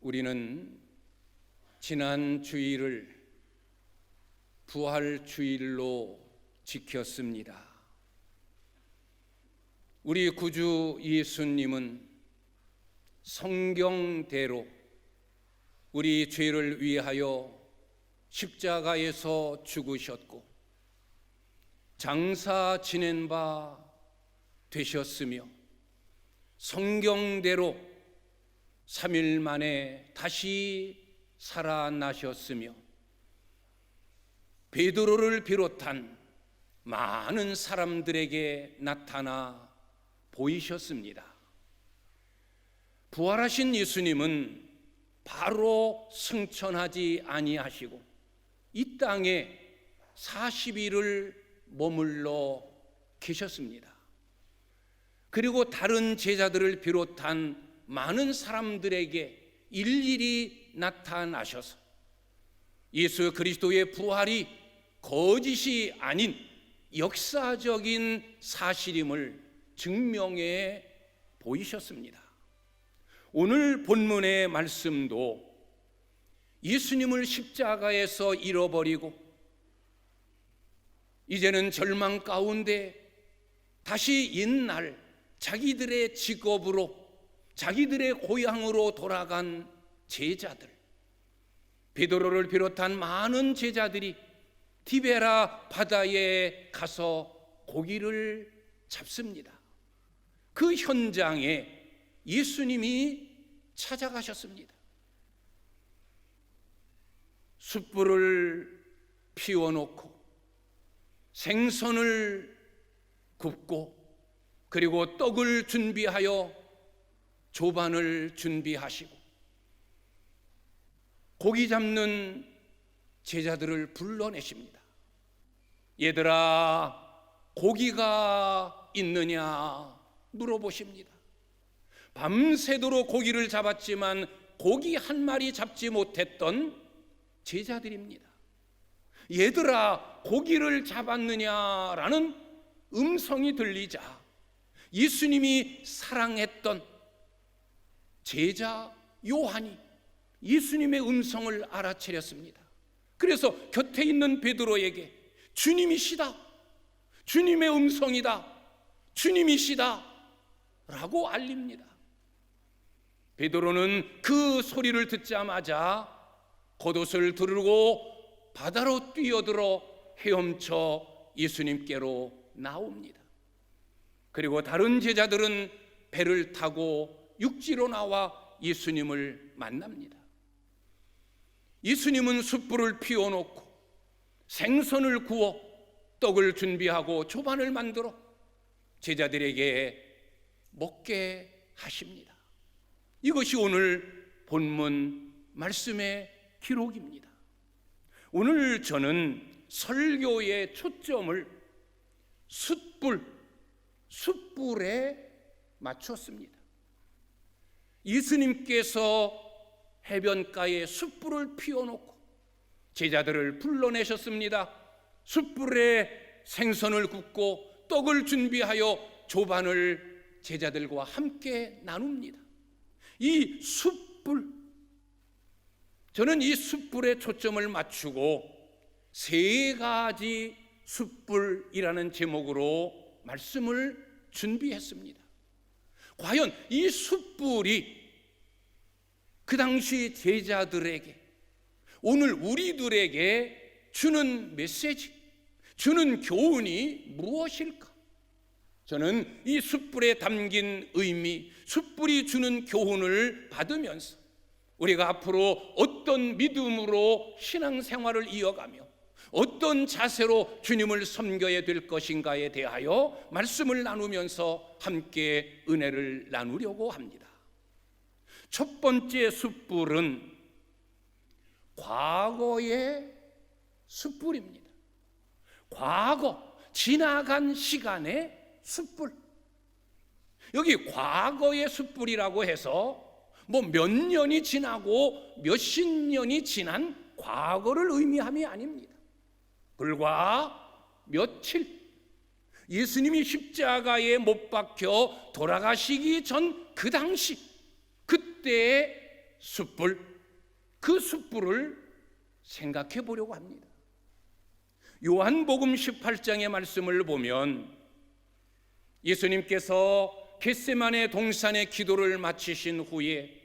우리는 지난 주일을 부활 주일로 지켰습니다. 우리 구주 예수님은 성경대로 우리 죄를 위하여 십자가에서 죽으셨고 장사 지낸 바 되셨으며 성경대로 3일 만에 다시 살아나셨으며 베드로를 비롯한 많은 사람들에게 나타나 보이셨습니다. 부활하신 예수님은 바로 승천하지 아니하시고 이 땅에 40일을 머물러 계셨습니다. 그리고 다른 제자들을 비롯한 많은 사람들에게 일일이 나타나셔서 예수 그리스도의 부활이 거짓이 아닌 역사적인 사실임을 증명해 보이셨습니다. 오늘 본문의 말씀도 예수님을 십자가에서 잃어버리고 이제는 절망 가운데 다시 옛날 자기들의 직업으로 자기들의 고향으로 돌아간 제자들, 베드로를 비롯한 많은 제자들이 디베라 바다에 가서 고기를 잡습니다. 그 현장에 예수님이 찾아가셨습니다. 숯불을 피워놓고 생선을 굽고 그리고 떡을 준비하여 조반을 준비하시고 고기 잡는 제자들을 불러내십니다. 얘들아, 고기가 있느냐 물어보십니다. 밤새도록 고기를 잡았지만 고기 한 마리 잡지 못했던 제자들입니다. 얘들아, 고기를 잡았느냐라는 음성이 들리자 예수님이 사랑했던 제자 요한이 예수님의 음성을 알아차렸습니다. 그래서 곁에 있는 베드로에게 주님이시다, 주님의 음성이다, 주님이시다 라고 알립니다. 베드로는 그 소리를 듣자마자 겉옷을 두르고 바다로 뛰어들어 헤엄쳐 예수님께로 나옵니다. 그리고 다른 제자들은 배를 타고 육지로 나와 예수님을 만납니다. 예수님은 숯불을 피워놓고 생선을 구워 떡을 준비하고 조반을 만들어 제자들에게 먹게 하십니다. 이것이 오늘 본문 말씀의 기록입니다. 오늘 저는 설교의 초점을 숯불에 맞췄습니다. 예수님께서 해변가에 숯불을 피워놓고 제자들을 불러내셨습니다. 숯불에 생선을 굽고 떡을 준비하여 조반을 제자들과 함께 나눕니다. 이 숯불, 저는 이 숯불에 초점을 맞추고 세 가지 숯불이라는 제목으로 말씀을 준비했습니다. 과연 이 숯불이 그 당시 제자들에게, 오늘 우리들에게 주는 메시지, 주는 교훈이 무엇일까? 저는 이 숯불에 담긴 의미, 숯불이 주는 교훈을 받으면서 우리가 앞으로 어떤 믿음으로 신앙생활을 이어가며 어떤 자세로 주님을 섬겨야 될 것인가에 대하여 말씀을 나누면서 함께 은혜를 나누려고 합니다. 첫 번째 숯불은 과거의 숯불입니다. 과거, 지나간 시간의 숯불. 여기 과거의 숯불이라고 해서 뭐 몇 년이 지나고 몇십 년이 지난 과거를 의미함이 아닙니다. 불과 며칠, 예수님이 십자가에 못 박혀 돌아가시기 전 그 당시, 그때의 숯불, 그 숯불을 생각해 보려고 합니다. 요한복음 18장의 말씀을 보면 예수님께서 겟세마네 동산의 기도를 마치신 후에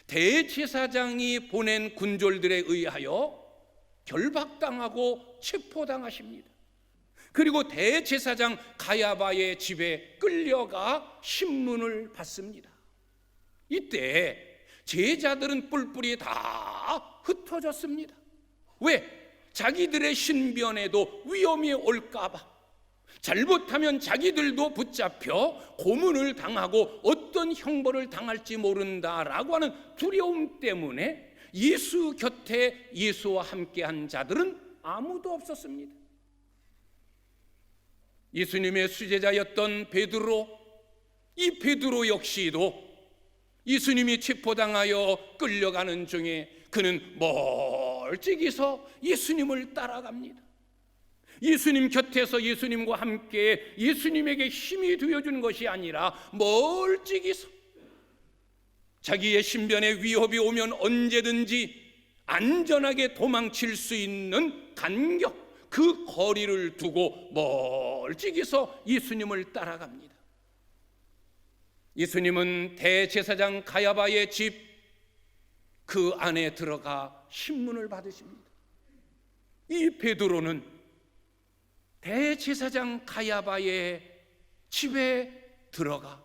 대제사장이 보낸 군졸들에 의하여 결박당하고 체포당하십니다. 그리고 대제사장 가야바의 집에 끌려가 신문을 받습니다. 이때 제자들은 뿔뿔이 다 흩어졌습니다. 왜? 자기들의 신변에도 위험이 올까봐, 잘못하면 자기들도 붙잡혀 고문을 당하고 어떤 형벌을 당할지 모른다라고 하는 두려움 때문에 예수 곁에 예수와 함께한 자들은 아무도 없었습니다. 예수님의 수제자였던 베드로, 이 베드로 역시도 예수님이 체포당하여 끌려가는 중에 그는 멀찍이서 예수님을 따라갑니다. 예수님 곁에서 예수님과 함께 예수님에게 힘이 되어준 것이 아니라 멀찍이서 자기의 신변에 위협이 오면 언제든지 안전하게 도망칠 수 있는 간격, 그 거리를 두고 멀찍이서 예수님을 따라갑니다. 예수님은 대제사장 가야바의 집 그 안에 들어가 신문을 받으십니다. 이 베드로는 대제사장 가야바의 집에 들어가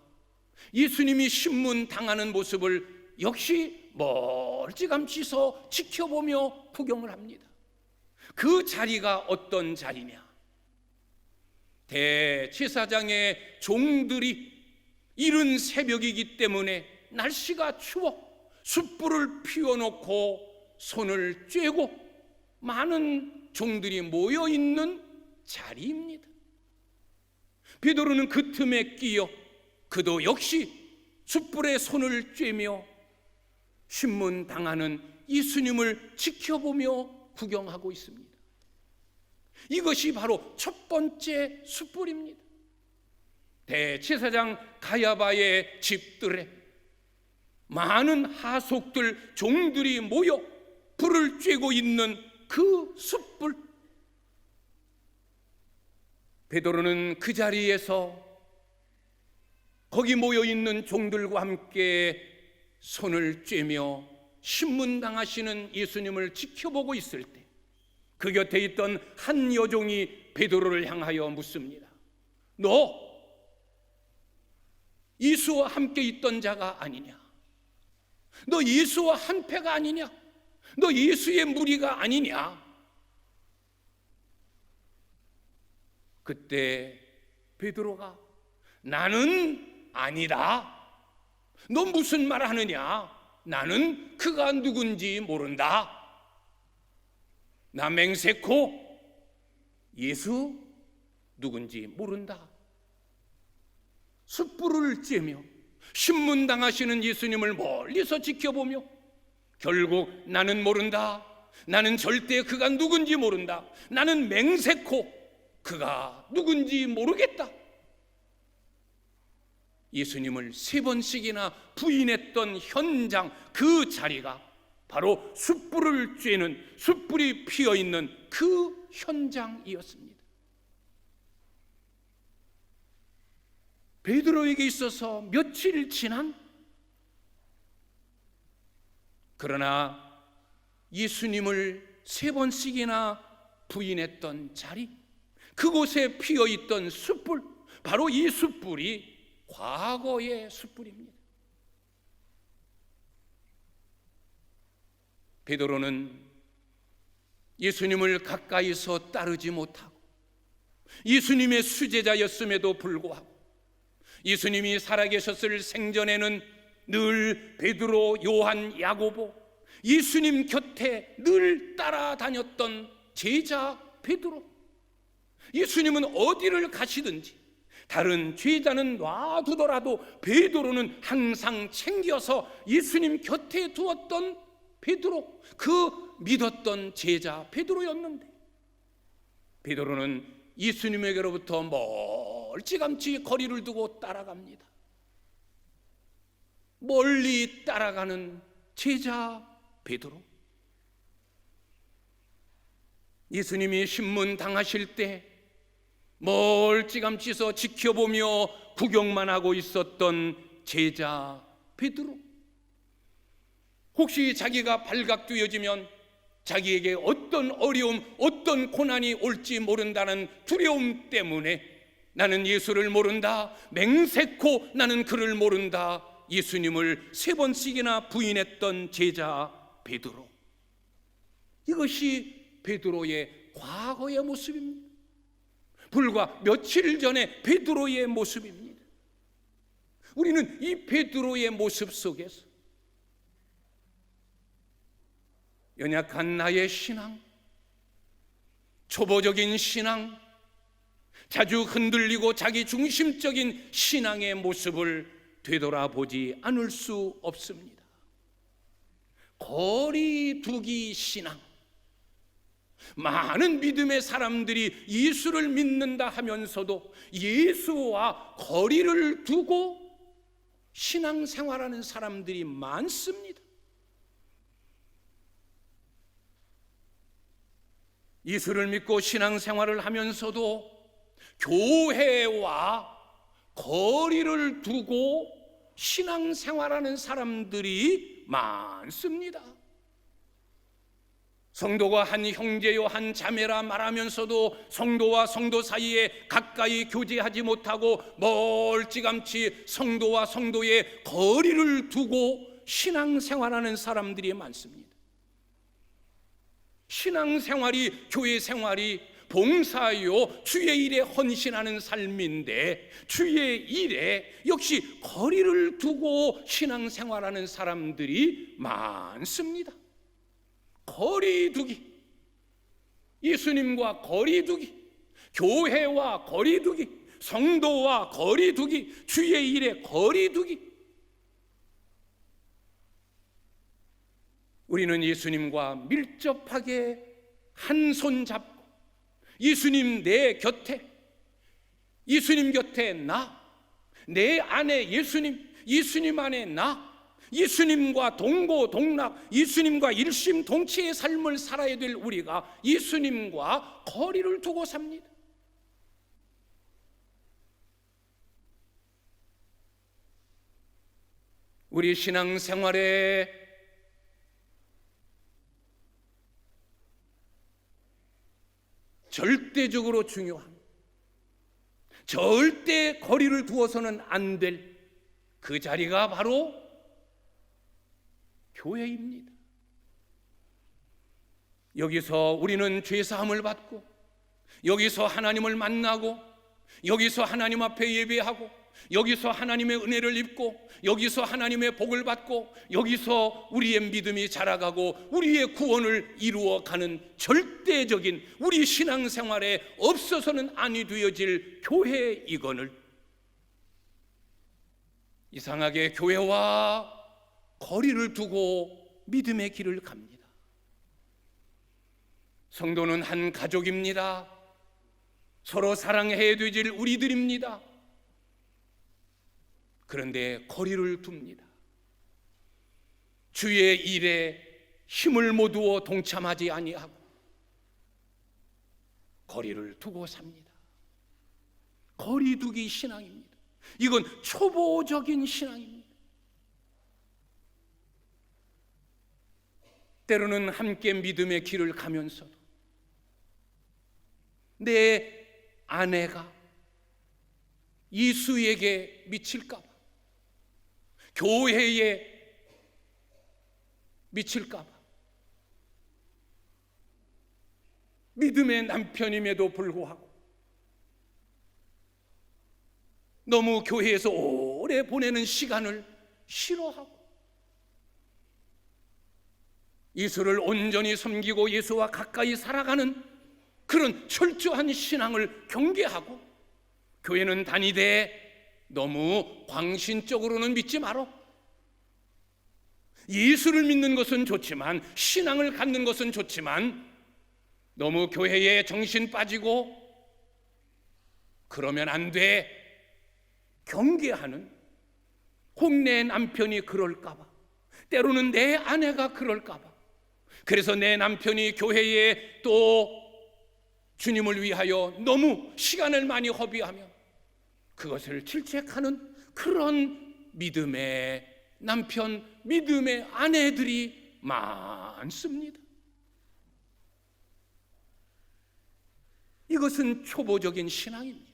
예수님이 신문 당하는 모습을 역시 멀찌감치서 지켜보며 구경을 합니다. 그 자리가 어떤 자리냐? 대제사장의 종들이 이른 새벽이기 때문에 날씨가 추워 숯불을 피워놓고 손을 쬐고 많은 종들이 모여있는 자리입니다. 베드로는 그 틈에 끼어 그도 역시 숯불에 손을 쬐며 신문 당하는 예수님을 지켜보며 구경하고 있습니다. 이것이 바로 첫 번째 숯불입니다. 대제사장 가야바의 집들에 많은 하속들, 종들이 모여 불을 쬐고 있는 그 숯불, 베드로는 그 자리에서 거기 모여있는 종들과 함께 손을 쬐며 신문당하시는 예수님을 지켜보고 있을 때 그 곁에 있던 한 여종이 베드로를 향하여 묻습니다. 너 예수와 함께 있던 자가 아니냐? 너 예수와 한패가 아니냐? 너 예수의 무리가 아니냐? 그때 베드로가 나는 아니다. 너 무슨 말 하느냐? 나는 그가 누군지 모른다. 나 맹세코 예수 누군지 모른다. 숯불을 쬐며 신문당하시는 예수님을 멀리서 지켜보며 결국 나는 모른다. 나는 절대 그가 누군지 모른다. 나는 맹세코 그가 누군지 모르겠다. 예수님을 3번씩이나 부인했던 현장, 그 자리가 바로 숯불을 쬐는, 숯불이 피어있는 그 현장이었습니다. 베드로에게 있어서 며칠 지난, 그러나 예수님을 3번씩이나 부인했던 자리, 그곳에 피어있던 숯불, 바로 이 숯불이 과거의 숯불입니다. 베드로는 예수님을 가까이서 따르지 못하고 예수님의 수제자였음에도 불구하고 예수님이 살아계셨을 생전에는 늘 베드로, 요한, 야고보, 예수님 곁에 늘 따라다녔던 제자 베드로, 예수님은 어디를 가시든지 다른 제자는 놔두더라도 베드로는 항상 챙겨서 예수님 곁에 두었던 베드로, 그 믿었던 제자 베드로였는데 베드로는 예수님에게로부터 멀찌감치 거리를 두고 따라갑니다. 멀리 따라가는 제자 베드로. 예수님이 신문 당하실 때 멀찌감치서 지켜보며 구경만 하고 있었던 제자 베드로. 혹시 자기가 발각되어지면 자기에게 어떤 어려움, 어떤 고난이 올지 모른다는 두려움 때문에 나는 예수를 모른다, 맹세코 나는 그를 모른다, 예수님을 3번씩이나 부인했던 제자 베드로. 이것이 베드로의 과거의 모습입니다. 불과 며칠 전에 베드로의 모습입니다. 우리는 이 베드로의 모습 속에서 연약한 나의 신앙, 초보적인 신앙, 자주 흔들리고 자기 중심적인 신앙의 모습을 되돌아보지 않을 수 없습니다. 거리두기 신앙. 많은 믿음의 사람들이 예수를 믿는다 하면서도 예수와 거리를 두고 신앙생활하는 사람들이 많습니다. 예수를 믿고 신앙생활을 하면서도 교회와 거리를 두고 신앙생활하는 사람들이 많습니다. 성도가 한 형제요 한 자매라 말하면서도 성도와 성도 사이에 가까이 교제하지 못하고 멀찌감치 성도와 성도의 거리를 두고 신앙생활하는 사람들이 많습니다. 신앙생활이, 교회생활이 봉사요 주의 일에 헌신하는 삶인데 주의 일에 역시 거리를 두고 신앙생활하는 사람들이 많습니다. 거리두기, 예수님과 거리두기, 교회와 거리두기, 성도와 거리두기, 주의 일에 거리두기. 우리는 예수님과 밀접하게 한 손 잡고 예수님 내 곁에, 예수님 곁에 나, 내 안에 예수님, 예수님 안에 나, 예수님과 동고동락, 예수님과 일심동체의 삶을 살아야 될 우리가 예수님과 거리를 두고 삽니다. 우리 신앙생활에 절대적으로 중요한, 절대 거리를 두어서는 안 될 그 자리가 바로 교회입니다. 여기서 우리는 죄사함을 받고, 여기서 하나님을 만나고, 여기서 하나님 앞에 예배하고, 여기서 하나님의 은혜를 입고, 여기서 하나님의 복을 받고, 여기서 우리의 믿음이 자라가고 우리의 구원을 이루어가는 절대적인 우리 신앙생활에 없어서는 아니 되어질 교회 이건을 이상하게 교회와 거리를 두고 믿음의 길을 갑니다. 성도는 한 가족입니다. 서로 사랑해야 되질 우리들입니다. 그런데 거리를 둡니다. 주의 일에 힘을 모두어 동참하지 아니하고 거리를 두고 삽니다. 거리두기 신앙입니다. 이건 초보적인 신앙입니다. 때로는 함께 믿음의 길을 가면서도 내 아내가 예수에게 미칠까 봐, 교회에 미칠까 봐, 믿음의 남편임에도 불구하고 너무 교회에서 오래 보내는 시간을 싫어하고 예수를 온전히 섬기고 예수와 가까이 살아가는 그런 철저한 신앙을 경계하고 교회는 다니되 너무 광신적으로는 믿지 마라. 예수를 믿는 것은 좋지만, 신앙을 갖는 것은 좋지만 너무 교회에 정신 빠지고 그러면 안 돼. 경계하는, 혹 내 남편이 그럴까 봐, 때로는 내 아내가 그럴까 봐. 그래서 내 남편이 교회에 또 주님을 위하여 너무 시간을 많이 허비하며 그것을 질책하는 그런 믿음의 남편, 믿음의 아내들이 많습니다. 이것은 초보적인 신앙입니다.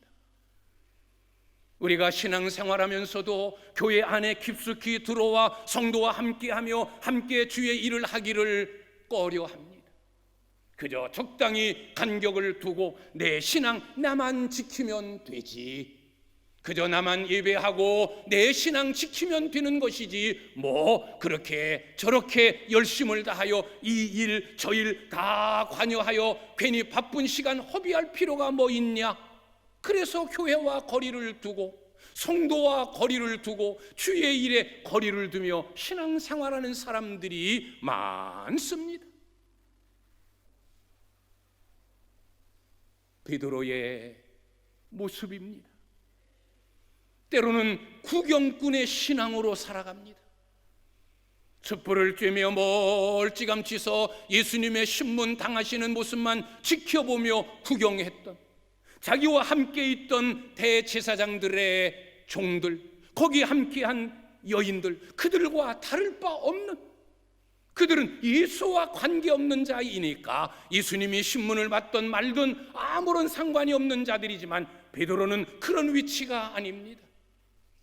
우리가 신앙생활하면서도 교회 안에 깊숙이 들어와 성도와 함께하며 함께 주의 일을 하기를 꺼려합니다. 그저 적당히 간격을 두고 내 신앙 나만 지키면 되지, 그저 나만 예배하고 내 신앙 지키면 되는 것이지 뭐 그렇게 저렇게 열심을 다하여 이 일 저 일 다 관여하여 괜히 바쁜 시간 허비할 필요가 뭐 있냐. 그래서 교회와 거리를 두고 성도와 거리를 두고 주의 일에 거리를 두며 신앙생활하는 사람들이 많습니다. 베드로의 모습입니다. 때로는 구경꾼의 신앙으로 살아갑니다. 촛불을 쬐며 멀찌감치서 예수님의 신문 당하시는 모습만 지켜보며 구경했던, 자기와 함께 있던 대제사장들의 종들, 거기 함께한 여인들, 그들과 다를 바 없는, 그들은 예수와 관계없는 자이니까 예수님이 신문을 받던 말든 아무런 상관이 없는 자들이지만 베드로는 그런 위치가 아닙니다.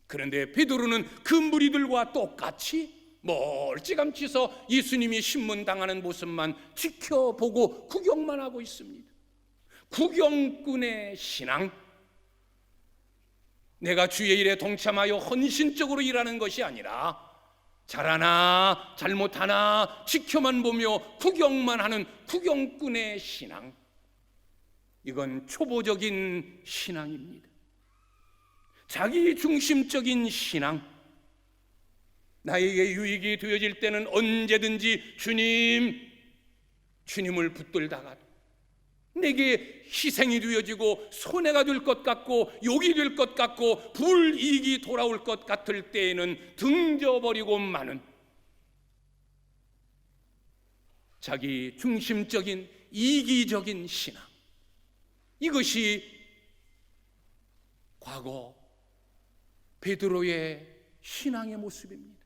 그런데 베드로는 그 무리들과 똑같이 멀찌감치서 예수님이 신문당하는 모습만 지켜보고 구경만 하고 있습니다. 구경꾼의 신앙. 내가 주의 일에 동참하여 헌신적으로 일하는 것이 아니라 잘하나 잘못하나 지켜만 보며 구경만 하는 구경꾼의 신앙. 이건 초보적인 신앙입니다. 자기 중심적인 신앙. 나에게 유익이 되어질 때는 언제든지 주님을 붙들다가도 내게 희생이 되어지고 손해가 될 것 같고 욕이 될 것 같고 불이익이 돌아올 것 같을 때에는 등져버리고 마는 자기 중심적인 이기적인 신앙. 이것이 과거 베드로의 신앙의 모습입니다.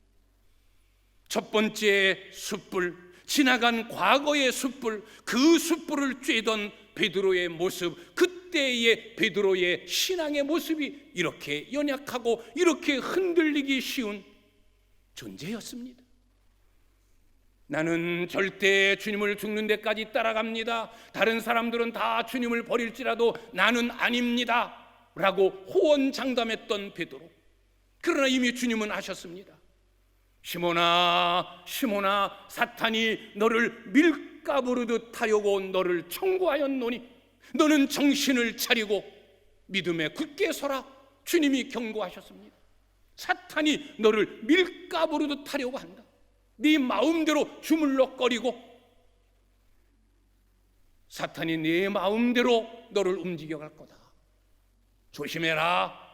첫 번째 숯불, 지나간 과거의 숯불, 그 숯불을 쬐던 베드로의 모습, 그때의 베드로의 신앙의 모습이 이렇게 연약하고 이렇게 흔들리기 쉬운 존재였습니다. 나는 절대 주님을 죽는 데까지 따라갑니다. 다른 사람들은 다 주님을 버릴지라도 나는 아닙니다 라고 호언장담했던 베드로. 그러나 이미 주님은 아셨습니다. 시몬아, 시몬아, 사탄이 너를 밀가부르듯 하려고 너를 청구하였노니 너는 정신을 차리고 믿음에 굳게 서라. 주님이 경고하셨습니다. 사탄이 너를 밀가부르듯 하려고 한다. 네 마음대로 주물럭거리고 사탄이 네 마음대로 너를 움직여갈 거다. 조심해라.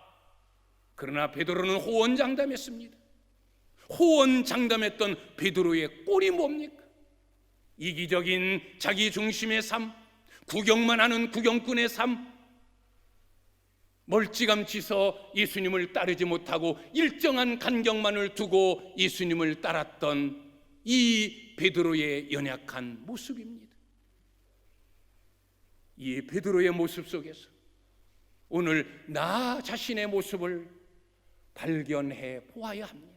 그러나 베드로는 호언장담했습니다. 호언장담했던 베드로의 꼴이 뭡니까? 이기적인 자기 중심의 삶, 구경만 하는 구경꾼의 삶, 멀찌감치서 예수님을 따르지 못하고 일정한 간격만을 두고 예수님을 따랐던 이 베드로의 연약한 모습입니다. 이 베드로의 모습 속에서 오늘 나 자신의 모습을 발견해 보아야 합니다.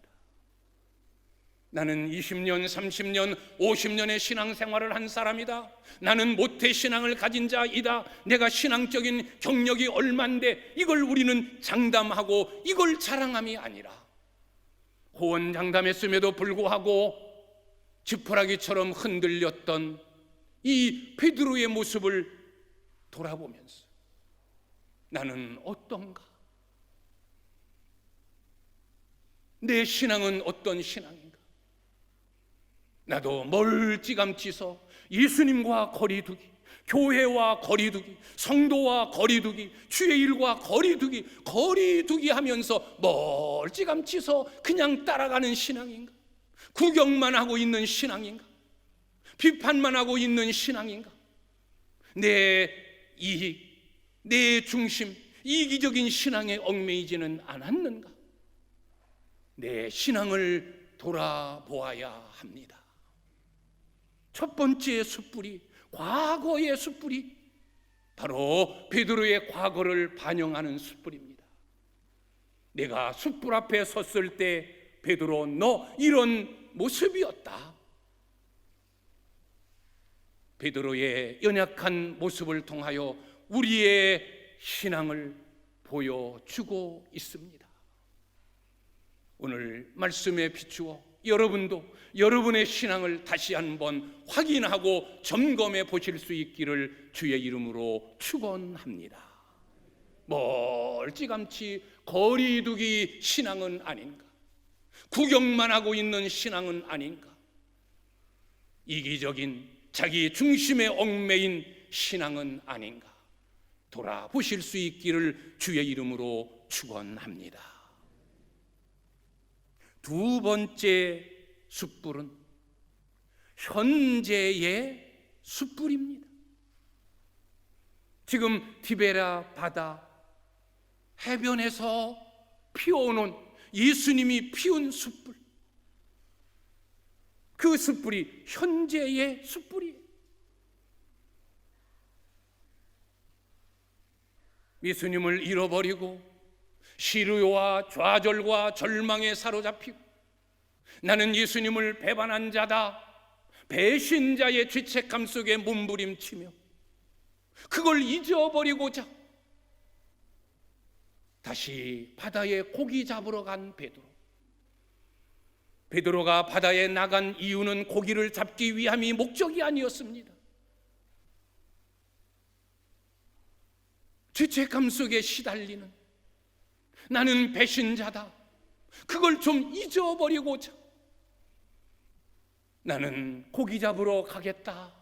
나는 20년, 30년, 50년의 신앙생활을 한 사람이다. 나는 모태신앙을 가진 자이다. 내가 신앙적인 경력이 얼만데 이걸 우리는 장담하고 이걸 자랑함이 아니라 호언장담했음에도 불구하고 지푸라기처럼 흔들렸던 이 베드로의 모습을 돌아보면서 나는 어떤가? 내 신앙은 어떤 신앙인가? 나도 멀찌감치서 예수님과 거리두기, 교회와 거리두기, 성도와 거리두기, 주의 일과 거리두기 하면서 멀찌감치서 그냥 따라가는 신앙인가? 구경만 하고 있는 신앙인가? 비판만 하고 있는 신앙인가? 내 이익, 내 중심, 이기적인 신앙에 얽매이지는 않았는가? 내 신앙을 돌아보아야 합니다. 첫 번째 숯불이, 과거의 숯불이 바로 베드로의 과거를 반영하는 숯불입니다. 내가 숯불 앞에 섰을 때 베드로, 너 이런 모습이었다. 베드로의 연약한 모습을 통하여 우리의 신앙을 보여주고 있습니다. 오늘 말씀에 비추어 여러분도 여러분의 신앙을 다시 한번 확인하고 점검해 보실 수 있기를 주의 이름으로 축원합니다. 멀찌감치 거리두기 신앙은 아닌가? 구경만 하고 있는 신앙은 아닌가? 이기적인 자기 중심에 얽매인 신앙은 아닌가? 돌아보실 수 있기를 주의 이름으로 축원합니다. 두 번째 숯불은 현재의 숯불입니다. 지금 디베랴 바다 해변에서 피워오는 예수님이 피운 숯불, 그 숯불이 현재의 숯불이에요. 예수님을 잃어버리고 시루와 좌절과 절망에 사로잡히고 나는 예수님을 배반한 자다, 배신자의 죄책감 속에 몸부림치며 그걸 잊어버리고자 다시 바다에 고기 잡으러 간 베드로. 베드로가 바다에 나간 이유는 고기를 잡기 위함이 목적이 아니었습니다. 죄책감 속에 시달리는 나는 배신자다, 그걸 좀 잊어버리고자 나는 고기 잡으러 가겠다.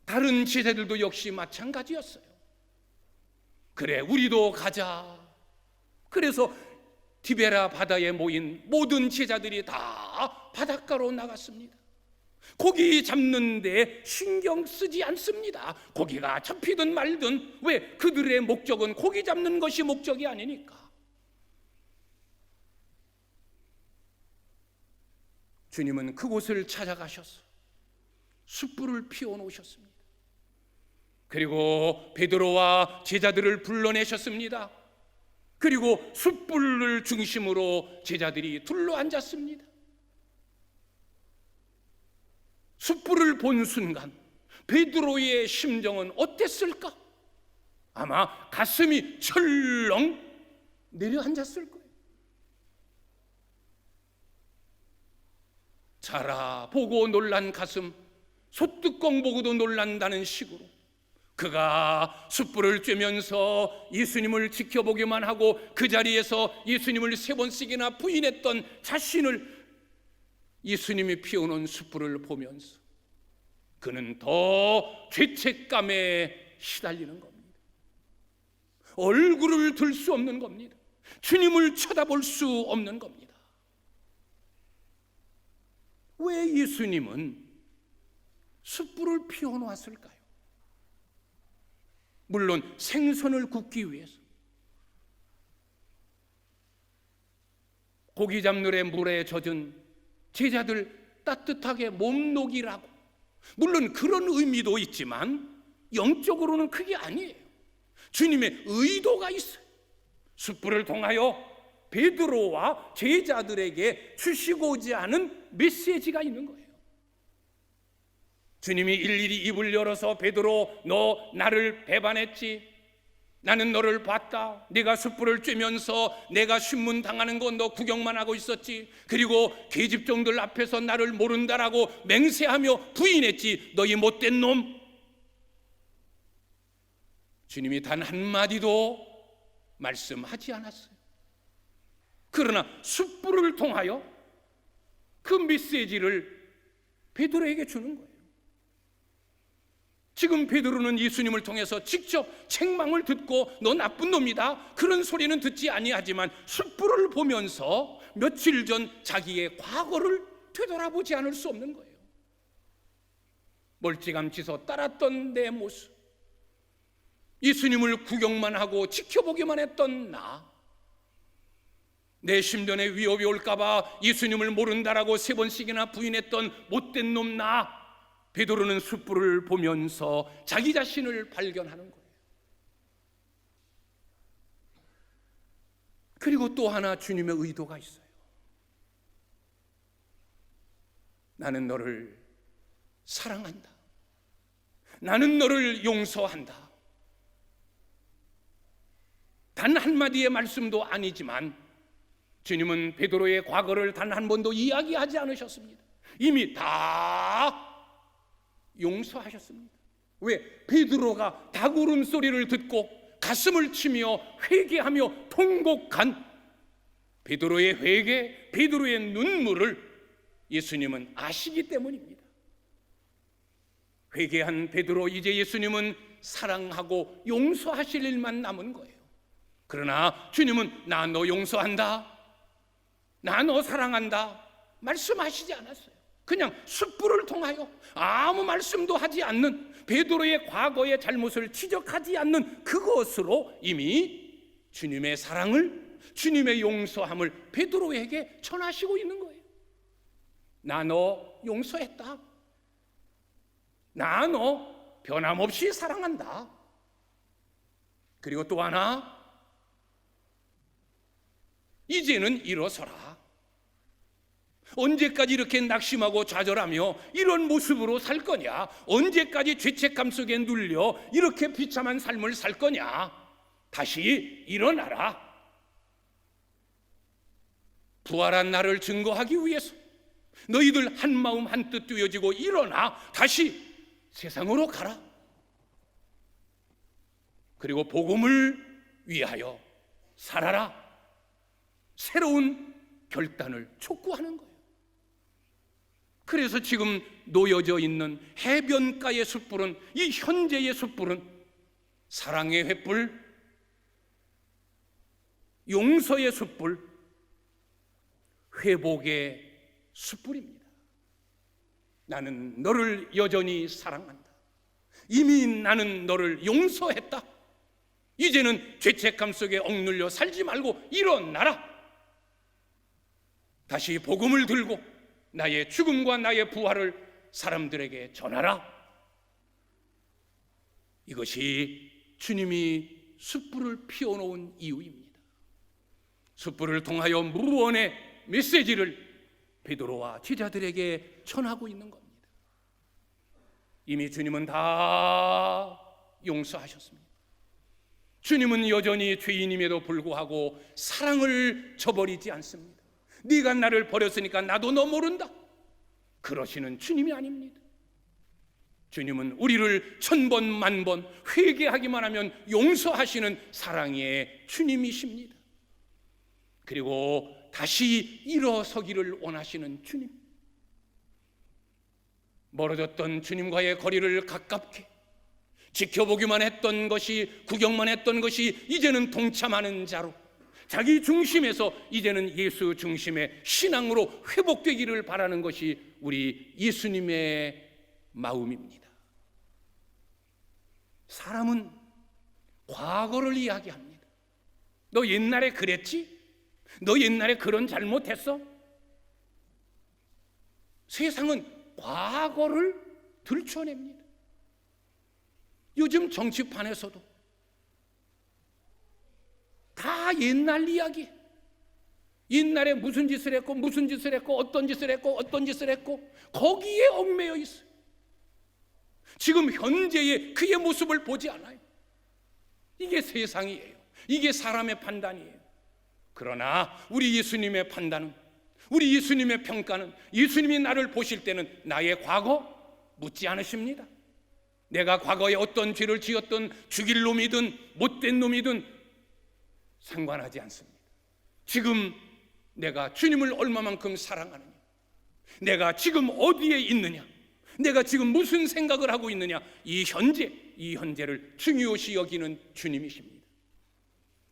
다른 제자들도 역시 마찬가지였어요. 그래, 우리도 가자. 그래서 디베랴 바다에 모인 모든 제자들이 다 바닷가로 나갔습니다. 고기 잡는데 신경 쓰지 않습니다. 고기가 잡히든 말든, 왜? 그들의 목적은 고기 잡는 것이 목적이 아니니까. 주님은 그곳을 찾아가셔서 숯불을 피워놓으셨습니다. 그리고 베드로와 제자들을 불러내셨습니다. 그리고 숯불을 중심으로 제자들이 둘러앉았습니다. 숯불을 본 순간 베드로의 심정은 어땠을까? 아마 가슴이 철렁 내려앉았을 거예요. 자라 보고 놀란 가슴, 솥뚜껑 보고도 놀란다는 식으로 그가 숯불을 쬐면서 예수님을 지켜보기만 하고 그 자리에서 예수님을 3번씩이나 부인했던 자신을 예수님이 피워놓은 숯불을 보면서 그는 더 죄책감에 시달리는 겁니다. 얼굴을 들 수 없는 겁니다. 주님을 쳐다볼 수 없는 겁니다. 왜 예수님은 숯불을 피워놓았을까요? 물론 생선을 굽기 위해서, 고기 잡물에 물에 젖은 제자들 따뜻하게 몸 녹이라고, 물론 그런 의미도 있지만 영적으로는 그게 아니에요. 주님의 의도가 있어요. 숯불을 통하여 베드로와 제자들에게 주시고자 하는 메시지가 있는 거예요. 주님이 일일이 입을 열어서 베드로, 너 나를 배반했지, 나는 너를 봤다, 네가 숯불을 쬐면서 내가 신문 당하는 거 너 구경만 하고 있었지, 그리고 계집종들 앞에서 나를 모른다라고 맹세하며 부인했지, 너희 못된 놈. 주님이 단 한마디도 말씀하지 않았어요. 그러나 숯불을 통하여 그 메시지를 베드로에게 주는 거예요. 지금 베드로는 예수님을 통해서 직접 책망을 듣고 너 나쁜 놈이다 그런 소리는 듣지 아니하지만 숯불을 보면서 며칠 전 자기의 과거를 되돌아보지 않을 수 없는 거예요. 멀찌감치서 따랐던 내 모습, 예수님을 구경만 하고 지켜보기만 했던 내 심전에 위협이 올까봐 예수님을 모른다라고 3번씩이나 부인했던 못된 놈 베드로는 숯불을 보면서 자기 자신을 발견하는 거예요. 그리고 또 하나 주님의 의도가 있어요. 나는 너를 사랑한다. 나는 너를 용서한다. 단 한마디의 말씀도 아니지만 주님은 베드로의 과거를 단 한 번도 이야기하지 않으셨습니다. 이미 다 용서하셨습니다. 왜? 베드로가 닭 울음소리를 듣고 가슴을 치며 회개하며 통곡한 베드로의 회개, 베드로의 눈물을 예수님은 아시기 때문입니다. 회개한 베드로, 이제 예수님은 사랑하고 용서하실 일만 남은 거예요. 그러나 주님은 나 너 용서한다, 나 너 사랑한다 말씀하시지 않았어요. 그냥 숯불을 통하여 아무 말씀도 하지 않는, 베드로의 과거의 잘못을 지적하지 않는 그것으로 이미 주님의 사랑을, 주님의 용서함을 베드로에게 전하시고 있는 거예요. 나 너 용서했다, 나 너 변함없이 사랑한다. 그리고 또 하나, 이제는 일어서라. 언제까지 이렇게 낙심하고 좌절하며 이런 모습으로 살 거냐? 언제까지 죄책감 속에 눌려 이렇게 비참한 삶을 살 거냐? 다시 일어나라. 부활한 나를 증거하기 위해서 너희들 한마음 한뜻 뛰어지고 일어나 다시 세상으로 가라. 그리고 복음을 위하여 살아라. 새로운 결단을 촉구하는 거예요. 그래서 지금 놓여져 있는 해변가의 숯불은, 이 현재의 숯불은 사랑의 횃불, 용서의 숯불, 회복의 숯불입니다. 나는 너를 여전히 사랑한다. 이미 나는 너를 용서했다. 이제는 죄책감 속에 억눌려 살지 말고 일어나라. 다시 복음을 들고 나의 죽음과 나의 부활을 사람들에게 전하라. 이것이 주님이 숯불을 피워놓은 이유입니다. 숯불을 통하여 무언의 메시지를 베드로와 제자들에게 전하고 있는 겁니다. 이미 주님은 다 용서하셨습니다. 주님은 여전히 죄인임에도 불구하고 사랑을 저버리지 않습니다. 네가 나를 버렸으니까 나도 너 모른다, 그러시는 주님이 아닙니다. 주님은 우리를 1000번 만번 회개하기만 하면 용서하시는 사랑의 주님이십니다. 그리고 다시 일어서기를 원하시는 주님, 멀어졌던 주님과의 거리를 가깝게, 지켜보기만 했던 것이, 구경만 했던 것이 이제는 동참하는 자로, 자기 중심에서 이제는 예수 중심의 신앙으로 회복되기를 바라는 것이 우리 예수님의 마음입니다. 사람은 과거를 이야기합니다. 너 옛날에 그랬지? 너 옛날에 그런 잘못했어? 세상은 과거를 들춰냅니다. 요즘 정치판에서도 다 옛날 이야기, 옛날에 무슨 짓을 했고 무슨 짓을 했고 어떤 짓을 했고 어떤 짓을 했고 거기에 얽매여 있어요. 지금 현재의 그의 모습을 보지 않아요. 이게 세상이에요. 이게 사람의 판단이에요. 그러나 우리 예수님의 판단은, 우리 예수님의 평가는, 예수님이 나를 보실 때는 나의 과거 묻지 않으십니다. 내가 과거에 어떤 죄를 지었든 죽일 놈이든 못된 놈이든 상관하지 않습니다. 지금 내가 주님을 얼마만큼 사랑하느냐, 내가 지금 어디에 있느냐, 내가 지금 무슨 생각을 하고 있느냐, 이 현재를 중요시 여기는 주님이십니다.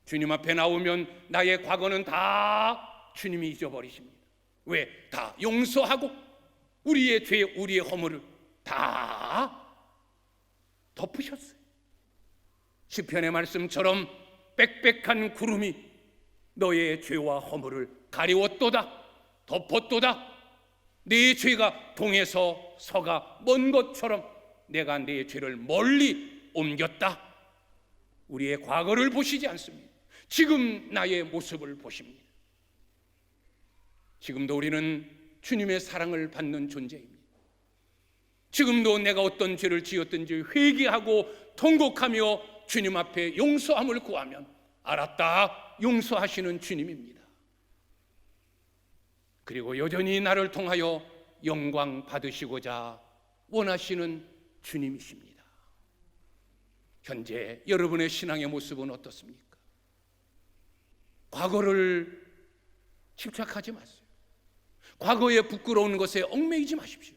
주님 앞에 나오면 나의 과거는 다 주님이 잊어버리십니다. 왜? 다 용서하고 우리의 죄, 우리의 허물을 다 덮으셨어요. 시편의 말씀처럼 빽빽한 구름이 너의 죄와 허물을 가리웠도다, 덮었도다. 네 죄가 동에서 서가 먼 것처럼 내가 네 죄를 멀리 옮겼다. 우리의 과거를 보시지 않습니다. 지금 나의 모습을 보십니다. 지금도 우리는 주님의 사랑을 받는 존재입니다. 지금도 내가 어떤 죄를 지었든지 회개하고 통곡하며 주님 앞에 용서함을 구하면 알았다, 용서하시는 주님입니다. 그리고 여전히 나를 통하여 영광 받으시고자 원하시는 주님이십니다. 현재 여러분의 신앙의 모습은 어떻습니까? 과거를 집착하지 마세요. 과거에 부끄러운 것에 얽매이지 마십시오.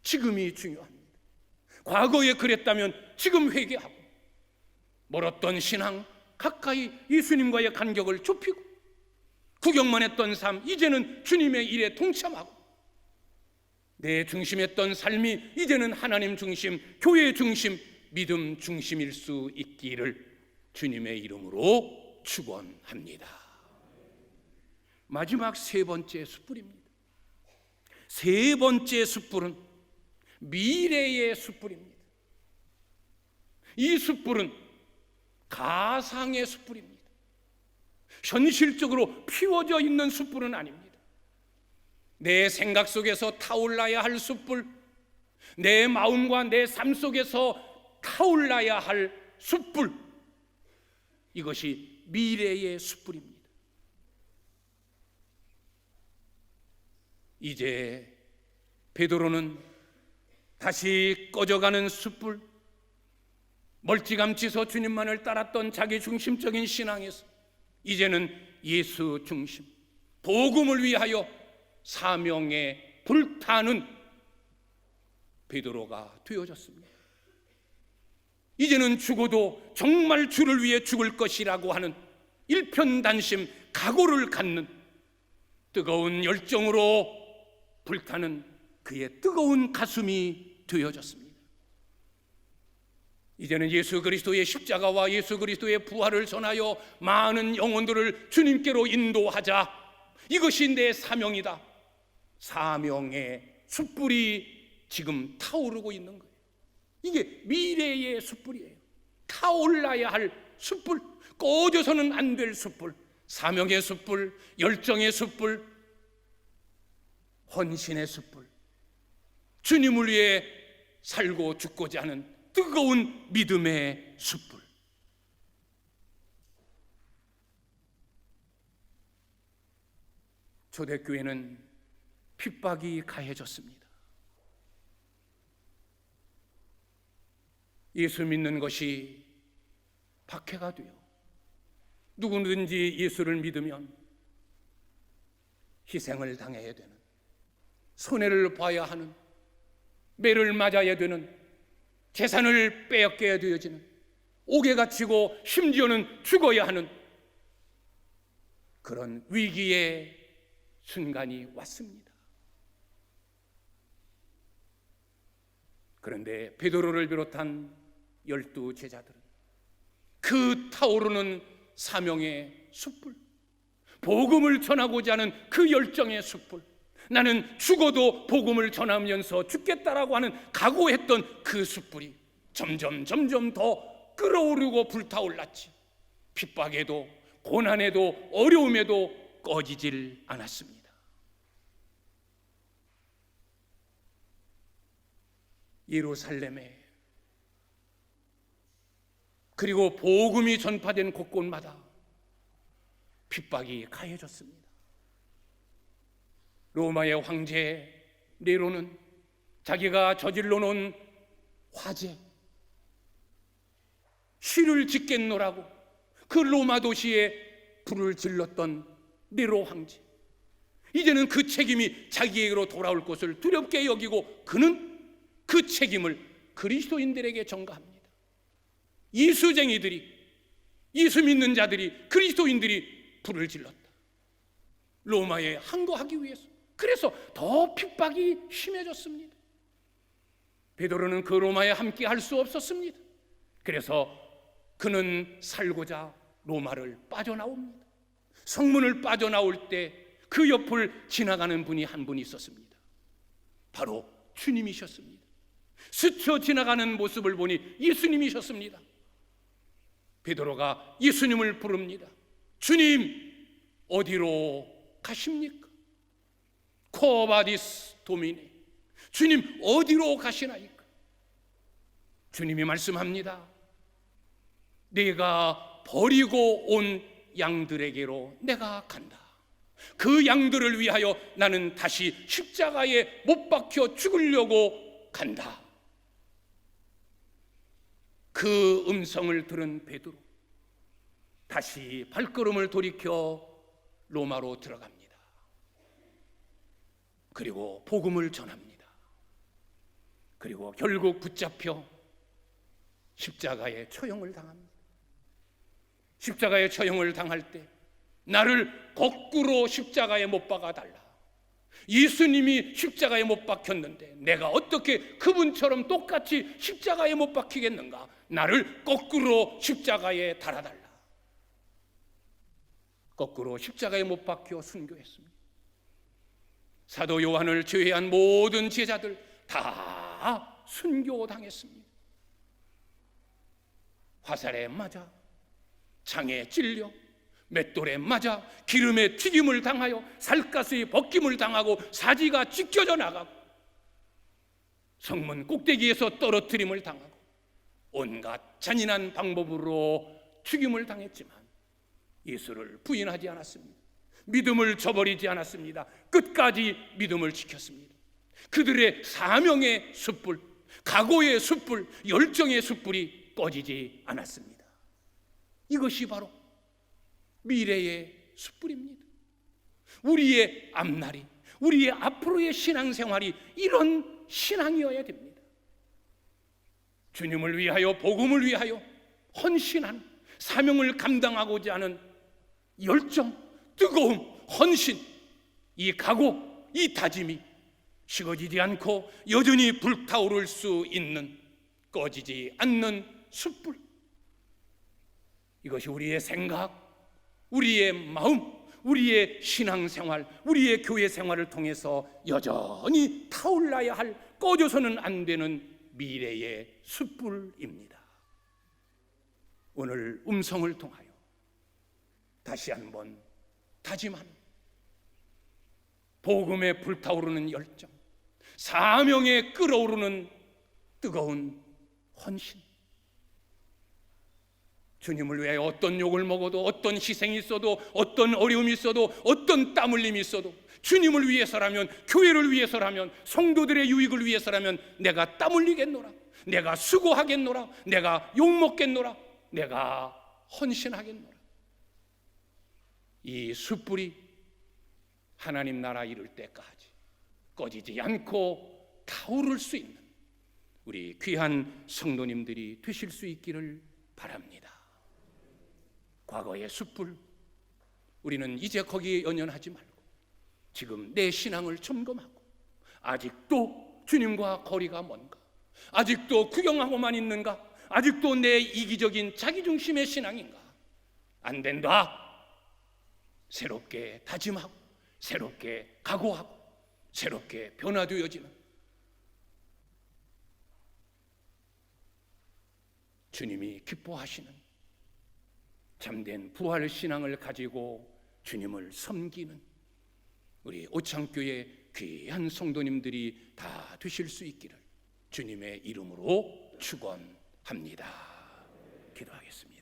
지금이 중요합니다. 과거에 그랬다면 지금 회개하고, 멀었던 신앙 가까이 예수님과의 간격을 좁히고, 구경만 했던 삶 이제는 주님의 일에 동참하고, 내 중심했던 삶이 이제는 하나님 중심, 교회 중심, 믿음 중심일 수 있기를 주님의 이름으로 축원합니다. 마지막 세 번째 숯불입니다. 세 번째 숯불은 미래의 숯불입니다. 이 숯불은 가상의 숯불입니다. 현실적으로 피워져 있는 숯불은 아닙니다. 내 생각 속에서 타올라야 할 숯불, 내 마음과 내 삶 속에서 타올라야 할 숯불, 이것이 미래의 숯불입니다. 이제 베드로는 다시 꺼져가는 숯불, 멀찌감치서 주님만을 따랐던 자기 중심적인 신앙에서 이제는 예수 중심, 복음을 위하여 사명에 불타는 베드로가 되어졌습니다. 이제는 죽어도 정말 주를 위해 죽을 것이라고 하는 일편단심 각오를 갖는 뜨거운 열정으로 불타는 그의 뜨거운 가슴이 되어졌습니다. 이제는 예수 그리스도의 십자가와 예수 그리스도의 부활을 전하여 많은 영혼들을 주님께로 인도하자. 이것이 내 사명이다. 사명의 숯불이 지금 타오르고 있는 거예요. 이게 미래의 숯불이에요. 타올라야 할 숯불, 꺼져서는 안 될 숯불, 사명의 숯불, 열정의 숯불, 헌신의 숯불, 주님을 위해 살고 죽고자 하는 뜨거운 믿음의 숯불. 초대교회는 핍박이 가해졌습니다. 예수 믿는 것이 박해가 돼요. 누구든지 예수를 믿으면 희생을 당해야 되는, 손해를 봐야 하는, 매를 맞아야 되는, 재산을 빼앗겨야 되어지는, 옥에 갇히고 심지어는 죽어야 하는 그런 위기의 순간이 왔습니다. 그런데 베드로를 비롯한 12 제자들은 그 타오르는 사명의 숯불, 복음을 전하고자 하는 그 열정의 숯불, 나는 죽어도 복음을 전하면서 죽겠다라고 하는 각오했던 그 숯불이 점점 더 끓어오르고 불타올랐지. 핍박에도 고난에도 어려움에도 꺼지질 않았습니다. 예루살렘에, 그리고 복음이 전파된 곳곳마다 핍박이 가해졌습니다. 로마의 황제 네로는 자기가 저질러 놓은 화재, 시를 짓겠노라고 그 로마 도시에 불을 질렀던 네로 황제, 이제는 그 책임이 자기에게로 돌아올 것을 두렵게 여기고 그는 그 책임을 그리스도인들에게 전가합니다. 이수쟁이들이, 예수 믿는 자들이, 그리스도인들이 불을 질렀다. 로마에 항거하기 위해서. 그래서 더 핍박이 심해졌습니다. 베드로는 그 로마에 함께 할 수 없었습니다. 그래서 그는 살고자 로마를 빠져나옵니다. 성문을 빠져나올 때 그 옆을 지나가는 분이 한 분 있었습니다. 바로 주님이셨습니다. 스쳐 지나가는 모습을 보니 예수님이셨습니다. 베드로가 예수님을 부릅니다. 주님, 어디로 가십니까? 코바디스 도미네, 주님 어디로 가시나이까? 주님이 말씀합니다. 내가 버리고 온 양들에게로 내가 간다. 그 양들을 위하여 나는 다시 십자가에 못 박혀 죽으려고 간다. 그 음성을 들은 베드로 다시 발걸음을 돌이켜 로마로 들어갑니다. 그리고 복음을 전합니다. 그리고 결국 붙잡혀 십자가에 처형을 당합니다. 십자가에 처형을 당할 때 나를 거꾸로 십자가에 못 박아달라. 예수님이 십자가에 못 박혔는데 내가 어떻게 그분처럼 똑같이 십자가에 못 박히겠는가? 나를 거꾸로 십자가에 달아달라. 거꾸로 십자가에 못 박혀 순교했습니다. 사도 요한을 제외한 모든 제자들 다 순교당했습니다. 화살에 맞아, 창에 찔려, 맷돌에 맞아, 기름에 튀김을 당하여 살갗의 벗김을 당하고 사지가 찢겨져 나가고 성문 꼭대기에서 떨어뜨림을 당하고 온갖 잔인한 방법으로 죽임을 당했지만 예수를 부인하지 않았습니다. 믿음을 저버리지 않았습니다. 끝까지 믿음을 지켰습니다. 그들의 사명의 숯불, 각오의 숯불, 열정의 숯불이 꺼지지 않았습니다. 이것이 바로 미래의 숯불입니다. 우리의 앞날이, 우리의 앞으로의 신앙생활이 이런 신앙이어야 됩니다. 주님을 위하여, 복음을 위하여 헌신한, 사명을 감당하고자 하는 열정, 뜨거움, 헌신, 이 각오, 이 다짐이 식어지지 않고 여전히 불타오를 수 있는 꺼지지 않는 숯불, 이것이 우리의 생각, 우리의 마음, 우리의 신앙생활, 우리의 교회 생활을 통해서 여전히 타올라야 할, 꺼져서는 안 되는 미래의 숯불입니다. 오늘 음성을 통하여 다시 한번 다짐하는 복음에 불타오르는 열정, 사명에 끓어오르는 뜨거운 헌신, 주님을 위하여 어떤 욕을 먹어도, 어떤 희생이 있어도, 어떤 어려움이 있어도, 어떤 땀 흘림이 있어도 주님을 위해서라면, 교회를 위해서라면, 성도들의 유익을 위해서라면 내가 땀 흘리겠노라, 내가 수고하겠노라, 내가 욕먹겠노라, 내가 헌신하겠노라. 이 숯불이 하나님 나라 이룰 때까지 꺼지지 않고 타오를 수 있는 우리 귀한 성도님들이 되실 수 있기를 바랍니다. 과거의 숯불, 우리는 이제 거기에 연연하지 말고 지금 내 신앙을 점검하고, 아직도 주님과 거리가 먼가? 아직도 구경하고만 있는가? 아직도 내 이기적인 자기중심의 신앙인가? 안 된다. 새롭게 다짐하고, 새롭게 각오하고, 새롭게 변화되어지는 주님이 기뻐하시는 참된 부활 신앙을 가지고 주님을 섬기는 우리 오창교회 귀한 성도님들이 다 되실 수 있기를 주님의 이름으로 축원합니다. 기도하겠습니다.